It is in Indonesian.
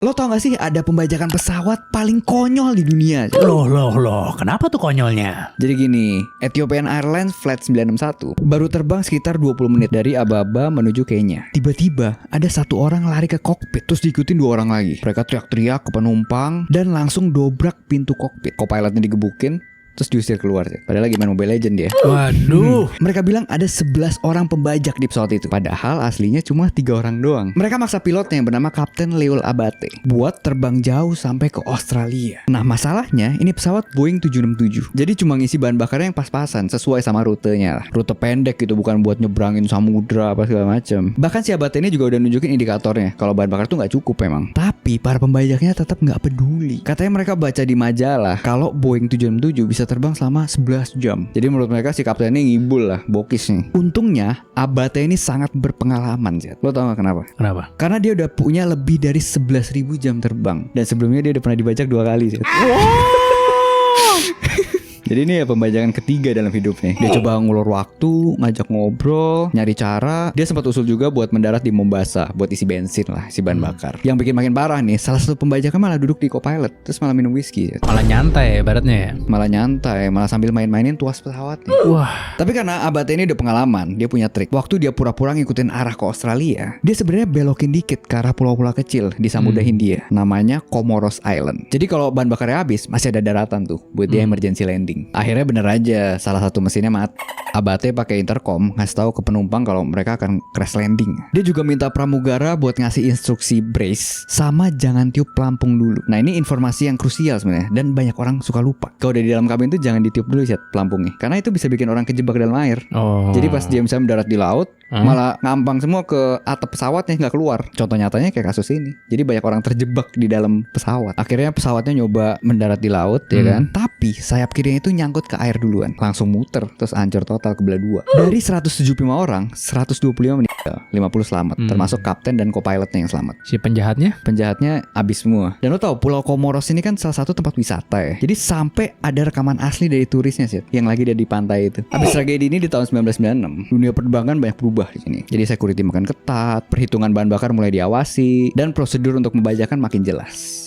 Lo tau gak sih ada pembajakan pesawat paling konyol di dunia? Loh, kenapa tuh konyolnya? Jadi gini, Ethiopian Airlines Flight 961 baru terbang sekitar 20 menit dari Ababa menuju Kenya. Tiba-tiba ada satu orang lari ke kokpit, terus diikutin dua orang lagi. Mereka teriak-teriak ke penumpang dan langsung dobrak pintu kokpit. Co-pilotnya digebukin, terus diusir keluar. Padahal lagi main Mobile Legends dia. Waduh. Mereka bilang ada 11 orang pembajak di pesawat itu. Padahal aslinya cuma 3 orang doang. Mereka maksa pilotnya yang bernama Kapten Leol Abate buat terbang jauh sampai ke Australia. Nah masalahnya ini pesawat Boeing 767. Jadi cuma ngisi bahan bakarnya yang pas-pasan sesuai sama rutenya lah. Rute pendek gitu, bukan buat nyebrangin samudra apa segala macam. Bahkan si Abate ini juga udah nunjukin indikatornya kalau bahan bakar tuh nggak cukup emang. Tapi para pembajaknya tetap nggak peduli. Katanya mereka baca di majalah kalau Boeing 767 bisa terbang selama 11 jam. Jadi menurut mereka si kapten ini ngibul lah, bokis nih. Untungnya Abate ini sangat berpengalaman, Zed. Lo tau gak kenapa? Kenapa? Karena dia udah punya lebih dari 11.000 jam terbang. Dan sebelumnya dia udah pernah dibajak 2 kali, Zed. Jadi ini ya pembajakan ketiga dalam hidupnya. Dia coba ngulur waktu, ngajak ngobrol, nyari cara. Dia sempat usul juga buat mendarat di Mombasa, buat isi bensin lah, isi bahan bakar. Yang bikin makin parah nih, salah satu pembajaknya malah duduk di co-pilot, terus malah minum whisky. Malah nyantai baratnya ya. Malah nyantai, malah sambil main-mainin tuas pesawatnya. Wah. Tapi karena Abate ini udah pengalaman, dia punya trik. Waktu dia pura-pura ngikutin arah ke Australia, dia sebenarnya belokin dikit ke arah pulau-pulau kecil di Samudra Hindia. Namanya Comoros Island. Jadi kalau bahan bakarnya habis, masih ada daratan tuh buat dia emergency landing. Akhirnya bener aja, salah satu mesinnya mati. Abate pakai intercom ngasih tahu ke penumpang kalau mereka akan crash landing. Dia juga minta pramugara buat ngasih instruksi brace sama jangan tiup pelampung dulu. Nah ini informasi yang krusial sebenarnya dan banyak orang suka lupa. Kalau udah di dalam kabin tuh jangan ditiup dulu ya pelampungnya, karena itu bisa bikin orang kejebak dalam air. Jadi pas dia misalnya mendarat di laut, malah ngambang semua ke atap pesawatnya, nggak keluar. Contoh nyatanya kayak kasus ini. Jadi banyak orang terjebak di dalam pesawat. Akhirnya pesawatnya nyoba mendarat di laut, ya kan? Tapi sayap kirinya itu nyangkut ke air duluan, langsung muter, terus hancur total kebelah dua. Dari 175 orang, 125 meninggal, 50 selamat, termasuk kapten dan co-pilotnya yang selamat. Si penjahatnya? Penjahatnya habis semua. Dan lo tau Pulau Comoros ini kan salah satu tempat wisata ya. Jadi sampai ada rekaman asli dari turisnya sih, yang lagi ada di pantai itu. Habis tragedi ini di tahun 1996, dunia penerbangan banyak berubah di sini. Jadi security makin ketat, perhitungan bahan bakar mulai diawasi, dan prosedur untuk membajakan makin jelas.